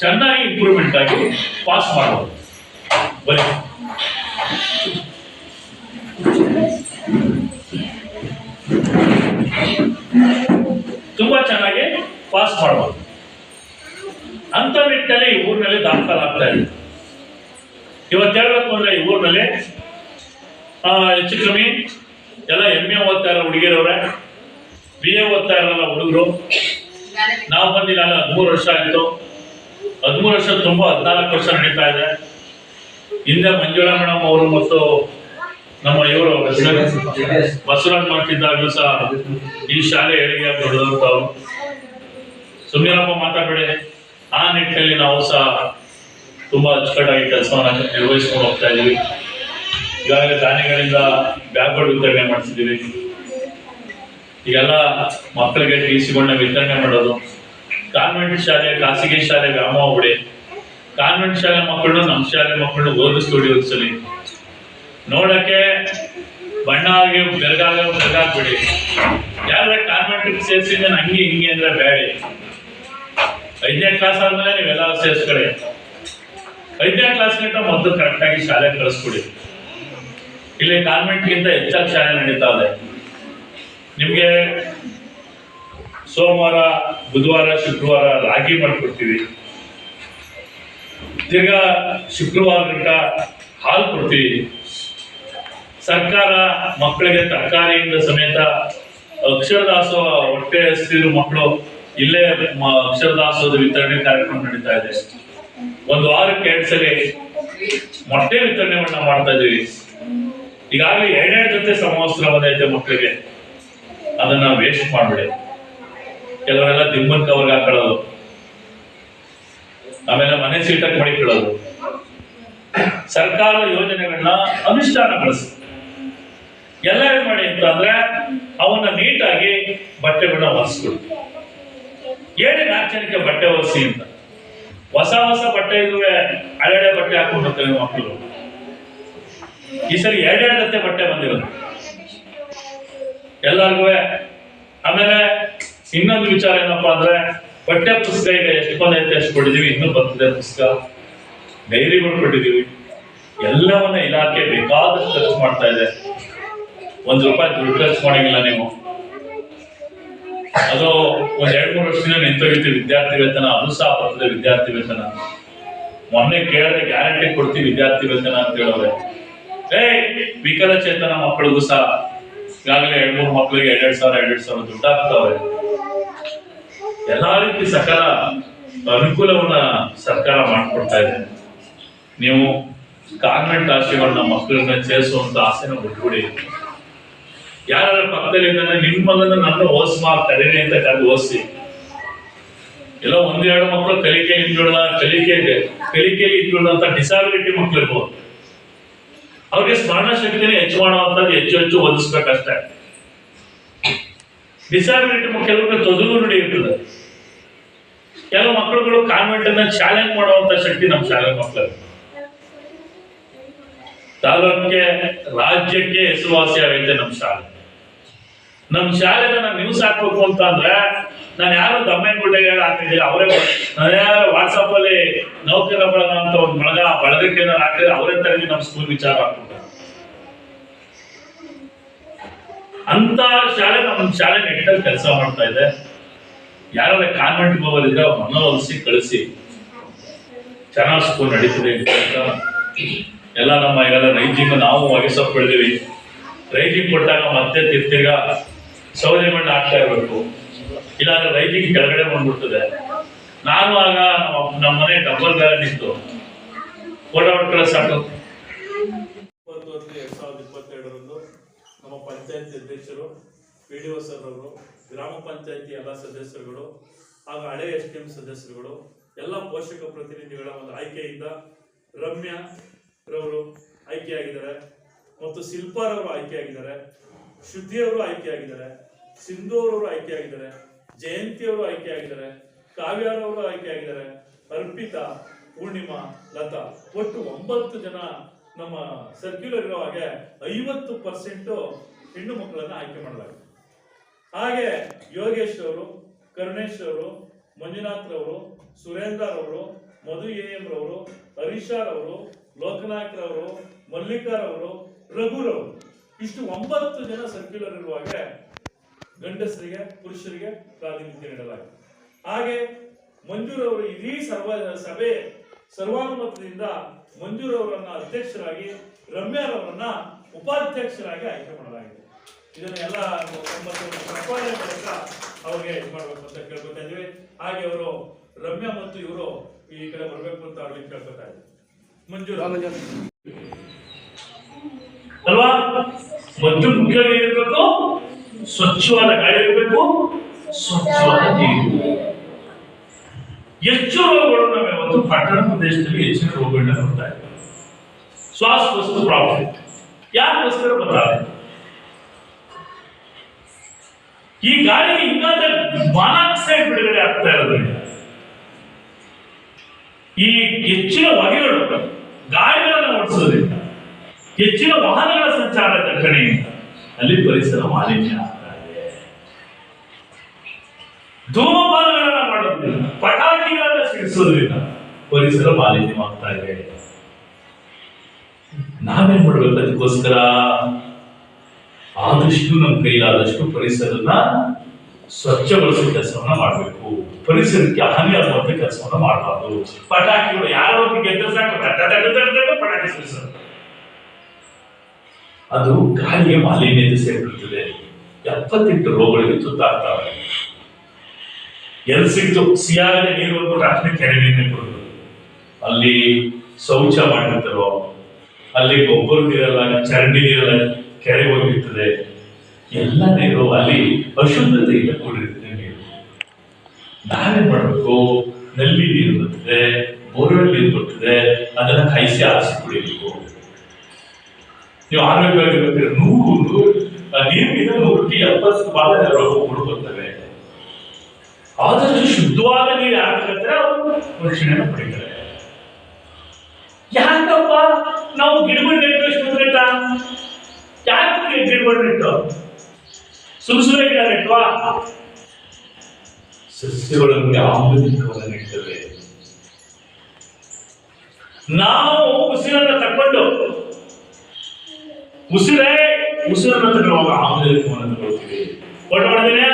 ಚೆನ್ನಾಗಿ ಇಂಪ್ರೂವ್ಮೆಂಟ್ ಆಗಿ ಪಾಸ್ ಮಾಡಬಹುದು. ಬರೀ ತುಂಬಾ ಚೆನ್ನಾಗಿ ಪಾಸ್ ಮಾಡಬಹುದು ಅಂತ ನಿಟ್ಟಿನಲ್ಲಿ ಈ ಊರಿನಲ್ಲಿ ದಾಖಲಾಗ್ತಾ ಇದೆ. ಇವತ್ತು ಹೇಳ್ಬೇಕು ಅಂದ್ರೆ ಈ ಊರಿನಲ್ಲಿ ಹೆಚ್ಚು ಕಮ್ಮಿ ಎಲ್ಲ MA ಓದ್ತಾ ಇರೋ ಹುಡುಗಿರವ್ರೆ, BA ಓದ್ತಾ ಇರಲ್ಲ ಹುಡುಗರು. ನಾವು ಬಂದಿಲ್ಲ 13 ವರ್ಷ ಆಯಿತು. 13 ವರ್ಷ ತುಂಬಾ 14 ವರ್ಷ ನಡೀತಾ ಇದೆ. ಹಿಂದೆ ಮಂಜುಳಾ ಮೇಡಮ್ ಅವರು ಮತ್ತು ನಮ್ಮ ಇವರು ಬಸವರಾಜ್ ಮಾಡ್ತಿದ್ದಾಗಲೂ ಸಹ ಈ ಶಾಲೆ ಏಳಿಗೆ ದೊಡ್ಡದಂತವ್ರು. ಸುಮ್ಮನಿರಪ್ಪ ಮಾತಾಡಬೇಡಿ. ಆ ನಿಟ್ಟಿನಲ್ಲಿ ನಾವು ಸಹ ತುಂಬಾ ಅಚ್ಚುಕಟ್ಟಾಗಿ ಕೆಲಸವನ್ನು ನಿರ್ವಹಿಸ್ಕೊಂಡು ಹೋಗ್ತಾ ಇದ್ದೀವಿ. ಈಗಾಗಲೇ ದಾನಿಗಳಿಂದ ಬ್ಯಾಗ್ಗಳು ವಿತರಣೆ ಮಾಡಿಸಿದ್ದೀವಿ. ಈಗೆಲ್ಲ ಮಕ್ಕಳಿಗೆ TCಗಳನ್ನ ವಿತರಣೆ ಮಾಡೋದು. ಕಾನ್ವೆಂಟ್ ಶಾಲೆ, ಖಾಸಗಿ ಶಾಲೆ ವ್ಯಾಮೋಹ ಬಿಡಿ. ಕಾನ್ವೆಂಟ್ ಶಾಲೆ ಮಕ್ಕಳನ್ನು ನಮ್ಮ ಶಾಲೆ ಮಕ್ಕಳನ್ನು ಓದಿಸ್ಲಿ. ನೋಡಕ್ಕೆ ಬಣ್ಣ ಆಗಿ ಬೆರಗಾಗ್ಬಿಡಿ. ಯಾರು ಕಾನ್ವೆಂಟ್ ಸೇರಿಸಿದ್ರೆ ಹಂಗೆ ಹಿಂಗೆ ಅಂದ್ರೆ ಬೇಡಿ. 5ನೇ ಕ್ಲಾಸ್ ಆದ್ಮೇಲೆ ನೀವೆಲ್ಲ ಸೇರಿಸ್ಕೊಳ್ಳಿ. 5ನೇ ಕ್ಲಾಸ್ಗಿಂತ ಮೊದಲು ಕರೆಕ್ಟಾಗಿ ಶಾಲೆ ಕಳಿಸ್ಬಿಡಿ. ಇಲ್ಲಿ ಕಾನ್ವೆಂಟ್ಗಿಂತ ಹೆಚ್ಚಾಗಿ ಶಾಲೆ ನಡೀತಾ ಇದೆ. ನಿಮಗೆ ಸೋಮವಾರ, ಬುಧವಾರ, ಶುಕ್ರವಾರ ರಾಗಿ ಮಾಡಿಕೊಡ್ತೀವಿ. ತಿರ್ಗಾ ಶುಕ್ರವಾರದಿಂದ ಹಾಲು ಕೊಡ್ತೀವಿ. ಸರ್ಕಾರ ಮಕ್ಕಳಿಗೆ ತರಕಾರಿಯಿಂದ ಸಮೇತ ಅಕ್ಷರದಾಸೋಹ, ಹೊಟ್ಟೆ ಹಸಿರು ಮಕ್ಕಳು ಇಲ್ಲೇ ಅಕ್ಷರದಾಸೋಹದ ವಿತರಣೆ ಕಾರ್ಯಕ್ರಮ ನಡೀತಾ ಇದೆ. ಒಂದು ವಾರಕ್ಕೆ 2 ಸಲ ಮೊಟ್ಟೆ ವಿತರಣೆಯನ್ನ ಮಾಡ್ತಾ ಇದೀವಿ. ಈಗಾಗಲೇ 2 ಜೊತೆ ಸಮವಸ್ತ್ರ ಬಂದೈತೆ ಮಕ್ಕಳಿಗೆ. ಅದನ್ನ ವೇಸ್ಟ್ ಮಾಡ್ಬಿಡಿ. ಕೆಲವರೆಲ್ಲ ದಿಮ್ಮನ್ ಕವರ್ಗೆ ಹಾಕೊಳ್ಳೋದು, ಆಮೇಲೆ ಮನೆ ಸೀಟಕ್ಕೆ ಮಡಿಕೊಳ್ಳೋದು. ಸರ್ಕಾರದ ಯೋಜನೆಗಳನ್ನ ಅನುಷ್ಠಾನಗೊಳಿಸಿ ಎಲ್ಲ ಏನ್ ಮಾಡಿ ಅಂತಂದ್ರೆ ಅವನ್ನ ನೀಟಾಗಿ ಬಟ್ಟೆಗಳನ್ನ ಒರೆಸ್ಕೊಡಿ. 4 ಜನಕ್ಕೆ ಬಟ್ಟೆ ಒರೆಸಿ ಅಂತ. ಹೊಸ ಬಟ್ಟೆ ಇದುವೆ, ಹಳೆ ಬಟ್ಟೆ ಹಾಕೊಂಡು ಹೋಗ್ತಾರೆ ಮಕ್ಕಳು. ಈ ಸರಿ 2 ಜೊತೆ ಬಟ್ಟೆ ಬಂದಿರೋದು ಎಲ್ಲರಿಗೂ. ಆಮೇಲೆ ಇನ್ನೊಂದು ವಿಚಾರ ಏನಪ್ಪಾ ಅಂದ್ರೆ, ಬಟ್ಟೆ ಪುಸ್ತಕ ಈಗ ಎಷ್ಟು ಬಂದೈತೆ ಅಷ್ಟು ಕೊಟ್ಟಿದೀವಿ. ಇನ್ನೂ ಬರ್ತದೆ ಪುಸ್ತಕ, ಡೈರಿಗಳು ಕೊಟ್ಟಿದೀವಿ. ಎಲ್ಲವನ್ನ ಇಲಾಖೆ ಬೇಕಾದಷ್ಟು ಖರ್ಚು ಮಾಡ್ತಾ ಇದೆ. 1 ರೂಪಾಯಿ ದುಡ್ಡು ಖರ್ಚು ಮಾಡಿಲ್ಲ ನೀವು. ಅದು 1-2-3 ವರ್ಷದಿಂದ ನಿಂತೋಗಿತ್ತು ವಿದ್ಯಾರ್ಥಿ ವೇತನ. ಅದು ಸಹ ಬರ್ತದೆ ವಿದ್ಯಾರ್ಥಿ ವೇತನ. ಮೊನ್ನೆ ಕೇಳಿದ್ರೆ ಗ್ಯಾರಂಟಿ ಕೊಡ್ತೀವಿ ವಿದ್ಯಾರ್ಥಿ ವೇತನ ಅಂತ ಹೇಳೋರೆ. ವಿಕಲಚೇತನ ಮಕ್ಕಳಿಗೂ ಸಹ ಈಗಾಗಲೇ 2-3 ಮಕ್ಕಳಿಗೆ 2,000 ದುಡ್ಡು ಆಗ್ತಾವೆ. ಎಲ್ಲಾ ರೀತಿ ಸಕಲ ಅನುಕೂಲವನ್ನ ಸರ್ಕಾರ ಮಾಡಿಕೊಡ್ತಾ ಇದೆ. ನೀವು ಕಾನ್ವೆಂಟ್ ಆಶೆಗಳನ್ನ ಮಕ್ಕಳನ್ನ ಸೇರಿಸುವಂತ ಆಸೆನ ಬಿಟ್ಬಿಡಿ. ಯಾರ ಪಕ್ಕದಲ್ಲಿ ನಿಮ್ಮ ಮಗನ ನನ್ನ ಓದಿಸ್ಮಾ ಕಲೀರಿ ಅಂತ ಕರೆದು ಓದಿಸಿ. ಎಲ್ಲೋ 1-2 ಮಕ್ಕಳು ಕಲಿಕೆಯಲ್ಲಿ ಇಟ್ಕೊಳ್ಳುವಂತ ಡಿಸಾಬಿಲಿಟಿ ಮಕ್ಕಳು ಇರ್ಬೋದು. ಅವ್ರಿಗೆ ಸ್ಮರಣ ಶಕ್ತಿನೇ ಹೆಚ್ಚು ಮಾಡುವಂತದ್ದು ಹೆಚ್ಚು ಓದಿಸ್ಬೇಕಷ್ಟೇ. ಡಿಸಾಬಿಲಿಟಿ ಕೆಲವೊಮ್ಮೆ ತೊದಲು ನುಡಿ ಇರ್ತದೆ. ಕೆಲವು ಮಕ್ಕಳುಗಳು ಕಾನ್ವೆಂಟ್ ಅನ್ನ ಚಾಲೆಂಜ್ ಮಾಡುವಂತ ಶಕ್ತಿ ನಮ್ಮ ಶಾಲೆ ಮಕ್ಕಳಿಗೆ. ತಾಲೂಕಿಗೆ, ರಾಜ್ಯಕ್ಕೆ ಹೆಸರುವಾಸಿ ಆಗೈತೆ ನಮ್ಮ ಶಾಲೆ. ನಮ್ಮ ಶಾಲೆನ ನಾನು ನ್ಯೂಸ್ ಹಾಕ್ಬೇಕು ಅಂತ ಅಂದ್ರೆ ನಾನು ಯಾರು ದಮ್ಮಯ್ಯನಗುಡ್ಡೆಗೆ ಹಾಕಿದ್ದೀರಿ ಅವರೇ. ನಾನು ಯಾರು ವಾಟ್ಸಪ್ ಅಲ್ಲಿ ನೌಕರ ಬಳಗ ಅಂತ ಒಂದು ಬಳಗಕ್ಕೆ ಹಾಕಿದ್ರೆ ಅವರೇ ತರಗಿ ನಮ್ಮ ಸ್ಕೂಲ್ ವಿಚಾರ ಹಾಕ್ತಾರೆ. ಅಂತ ಶಾಲೆ ನಮ್ಮ ಶಾಲೆ ನೆಟ್ಟಲ್ಲಿ ಕೆಲಸ ಮಾಡ್ತಾ ಇದೆ. ಯಾರು ಕಾನ್ವೆಂಟ್ ಹೋಗೋದಿದ್ರೆ ಅವ್ರು ಮನವೊಲಿಸಿ ಕಳಿಸಿ. ಚೆನ್ನಾಗಿ ಸ್ಕೂಲ್ ನಡೀತಿದೆ ಅಂತ ಎಲ್ಲ. ನಮ್ಮ ಈಗೆಲ್ಲ ರೈಜಿಂಗ್ ನಾವು ಒಗೆಸೋಕ್ ಬೆಳೆದಿವಿ. ರೈಜಿಂಗ್ ಕೊಟ್ಟಾಗ ಮತ್ತೆ ತಿರ್ಗಾ ಸೌದೆ ಮಣ್ಣು ಹಾಕ್ತಾ ಇರಬೇಕು. ಇಲ್ಲಾಂದ್ರೆ ರೈಜಿಂಗ್ ಕೆಳಗಡೆ ಬಂದ್ಬಿಡ್ತದೆ. ನಾನು ಆಗ ನಮ್ಮ ಮನೆ ಡಬ್ಬಲ್ ಬ್ಯಾಲೆನ್ ಇತ್ತು. ಫೋಟೋ ಹೊಡ್ಕೊಳ್ಳೋ ಸಾಕು. 2022 ನಮ್ಮ ಪಂಚಾಯತ್ ಅಧ್ಯಕ್ಷರು, PDO ಸರ್ ಅವರು, ಗ್ರಾಮ ಪಂಚಾಯತಿ ಎಲ್ಲ ಸದಸ್ಯರುಗಳು ಹಾಗೂ ಹಳೆ STM ಸದಸ್ಯರುಗಳು, ಎಲ್ಲ ಪೋಷಕ ಪ್ರತಿನಿಧಿಗಳ ಒಂದು ಆಯ್ಕೆಯಿಂದ ರಮ್ಯಾ ರವರು ಆಯ್ಕೆಯಾಗಿದ್ದಾರೆ ಮತ್ತು ಶಿಲ್ಪಾರವರು ಆಯ್ಕೆಯಾಗಿದ್ದಾರೆ, ಶ್ರುತಿಯವರು ಆಯ್ಕೆಯಾಗಿದ್ದಾರೆ, ಸಿಂಧು ಅವರು ಆಯ್ಕೆಯಾಗಿದ್ದಾರೆ, ಜಯಂತಿ ಅವರು ಆಯ್ಕೆಯಾಗಿದ್ದಾರೆ, ಕಾವ್ಯಾರವರು ಆಯ್ಕೆಯಾಗಿದ್ದಾರೆ, ಅರ್ಪಿತಾ, ಪೂರ್ಣಿಮಾ, ಲತಾ. ಒಟ್ಟು 9 ಜನ ನಮ್ಮ ಸರ್ಕ್ಯುಲರ್ ಇರೋ ಹಾಗೆ 50% ಹೆಣ್ಣು ಮಕ್ಕಳನ್ನ ಆಯ್ಕೆ ಮಾಡಲಾಗಿದೆ. ಹಾಗೆ ಯೋಗೇಶ್ ಅವರು, ಕರುಣೇಶ್ ಅವರು, ಮಂಜುನಾಥ್ ರವರು, ಸುರೇಂದ್ರ ರವರು, ಮಧು ಎಂ ರವರು, ಹರೀಶಾರ್ ಅವರು, ಲೋಕನಾಯಕ್ ರವರು, ಮಲ್ಲಿಕಾರವರು, ರಘುರವರು, ಇಷ್ಟು 9 ಜನ ಸರ್ಕ್ಯುಲರ್ ಇರುವಾಗ ಗಂಡಸರಿಗೆ ಪುರುಷರಿಗೆ ಪ್ರಾತಿನಿಧ್ಯ ನೀಡಲಾಗಿದೆ. ಹಾಗೆ ಮಂಜೂರವರು ಇಡೀ ಸಭೆ ಸರ್ವಾನುಮತದಿಂದ ಮಂಜೂರವರನ್ನ ಅಧ್ಯಕ್ಷರಾಗಿ, ರಮ್ಯಾರವರನ್ನ ಉಪಾಧ್ಯಕ್ಷರಾಗಿ ಆಯ್ಕೆ ಮಾಡಲಾಗಿದೆ. ಇದನ್ನೆಲ್ಲ ಪ್ರಸ್ತಾವನೆ ಮೂಲಕ ಅವ್ರಿಗೆ ಇದು ಮಾಡಬೇಕು ಅಂತ ಕೇಳ್ಕೊತಾ ಇದ್ವಿ. ಹಾಗೆ ಅವರು ರಮ್ಯಾ ಮತ್ತು ಇವರು ಈ ಕಡೆ ಬರಬೇಕು ಅಂತ ಅವ್ರಿಗೆ ಕೇಳ್ಕೊತಾ ಇದ್ವಿ. ಮಂಜೂರ ಅಲ್ವಾ? ಮತ್ತು ಮುಖ್ಯವಾಗಿ ಇರಬೇಕು, ಸ್ವಚ್ಛವಾದ ಗಾಳಿ ಇರಬೇಕು, ಸ್ವಚ್ಛವಾದ ನೀರು. ಹೆಚ್ಚು ರೋಗಗಳು ನಾವು ಒಂದು ಪಟ್ಟಣ ಪ್ರದೇಶದಲ್ಲಿ ಹೆಚ್ಚಿನ ರೋಗಗಳನ್ನ ನೋಡ್ತಾ ಇದ್ದೀವಿ. ಶ್ವಾಸಕೋಶದ ಪ್ರಾಬ್ಲಮ್ ಯಾಕೋಸ್ಕರ ಬರ್ತಾರೆ? ಈ ಗಾಳಿಗೆ ಇಂಗಾದ ಮಾನಾಕ್ಸೈಡ್ ಬಿಡುಗಡೆ ಆಗ್ತಾ ಇರೋದ್ರಿಂದ ಈ ಹೆಚ್ಚಿನ ಹೊಗೆಗಳು ಗಾಳಿಗಳನ್ನು ಓಡಿಸೋದ್ರಿಂದ, ಹೆಚ್ಚಿನ ವಾಹನಗಳ ಸಂಚಾರ ದಟ್ಟಣೆಯಿಂದ ಅಲ್ಲಿ ಪರಿಸರ ಮಾಲಿನ್ಯ ಆಗ್ತಾ ಇದೆ. ಧೂಮಪಾನಗಳನ್ನ ಮಾಡೋದ್ರಿಂದ, ಪಟಾಕಿಗಳನ್ನ ಸಿಡಿಸೋದ್ರಿಂದ ಪರಿಸರ ಮಾಲಿನ್ಯವಾಗ್ತಾ ಇದೆ. ನಾವೇನ್ ಮಾಡ್ಬೇಕು? ಅದಕ್ಕೋಸ್ಕರ ಆದಷ್ಟು ನಮ್ಮ ಕೈಲಾದಷ್ಟು ಪರಿಸರನ ಸ್ವಚ್ಛಗೊಳಿಸೋ ಕೆಲಸವನ್ನ ಮಾಡಬೇಕು. ಪರಿಸರಕ್ಕೆ ಹಾನಿಯಾಗುವಂತ ಕೆಲಸವನ್ನ ಮಾಡಬಾರ್ದು. ಪಟಾಕಿಗಳು ಯಾರೋ ಗೆದ್ದ ಸಾಕು ಪಟಾಕಿ ಸಿಡಿಸೋದು, ಅದು ಗಾಳಿಗೆ ಮಾಲಿನ್ಯತೆ ಸೇರಿಬಿಡ್ತದೆ. 78 ರೋಗಗಳಿಗೆ ತುತ್ತಾಗ್ತವೆ. ಎಲ್ಲಿ ಸಿಕ್ತು ಸಿಯಾಗದೆ ನೀರು ಅಂದ್ಬಿಟ್ಟು ಅಷ್ಟೇ ಕೆರೆ ನೀರನ್ನೇ ಕೊಡೋದು. ಅಲ್ಲಿ ಶೌಚ ಮಾಡಿರ್ತಾರೋ, ಅಲ್ಲಿ ಗೊಬ್ಬರ ನೀರಲ್ಲ, ಚರಂಡಿ ನೀರಲ್ಲ, ಕೆರೆ ಹೋಗಿರ್ತದೆ. ಎಲ್ಲ ನೀರು ಅಲ್ಲಿ ಅಶುದ್ಧತೆಯಿಂದ ಕೂಡಿರ್ತದೆ ನೀರು. ನಾವೇನ್ ಮಾಡಬೇಕು? ನಲ್ಲಿ ನೀರು ಬರ್ತದೆ, ಬೋರ್ವೆಲ್ ನೀರು ಬರ್ತದೆ, ಅದನ್ನ ಕಾಯಿಸಿ ಆರಿಸಿ ಕುಡಿಯಬೇಕು. ನೀವು ಆರೋಗ್ಯವಾಗಿರ್ಬೇಕು. 100 ನೀರಿನಿಂದ 170 ರೋಗಗಳು ಬರ್ತವೆ. ಆದಷ್ಟು ಶುದ್ಧವಾದ ನೀರು ಯಾರು ತಗೋತಾರೆ ಅವರು ರಕ್ಷಣೆಯನ್ನು ಪಡಿತಾರೆ. ಯಾಕಪ್ಪ ನಾವು ಗಿಡಗಳು ನೆಟ್ಟು ಸುಂದರಟ? ಯಾಕೆ ಗಿಡಗಳು ನೆಟ್ಟು? ಸುರುಸುರೆ ಗಿಡ ನೆಟ್ಟವಾ? ಸಸ್ಯಗಳನ್ನು ಆಮ್ಲಜನಕವನ್ನು ನೆಡ್ತವೆ. ನಾವು ಉಸಿರನ್ನು ತಕೊಂಡು ಉಸಿರನ್ನು ತಗೊಳ್ಳುವಾಗ ಆಮ್ಲಜನಕವನ್ನು ತಗೊಳ್ತೀವಿ. ಒಟ್ಟು ಮಾಡಿದ್ದೇನೆ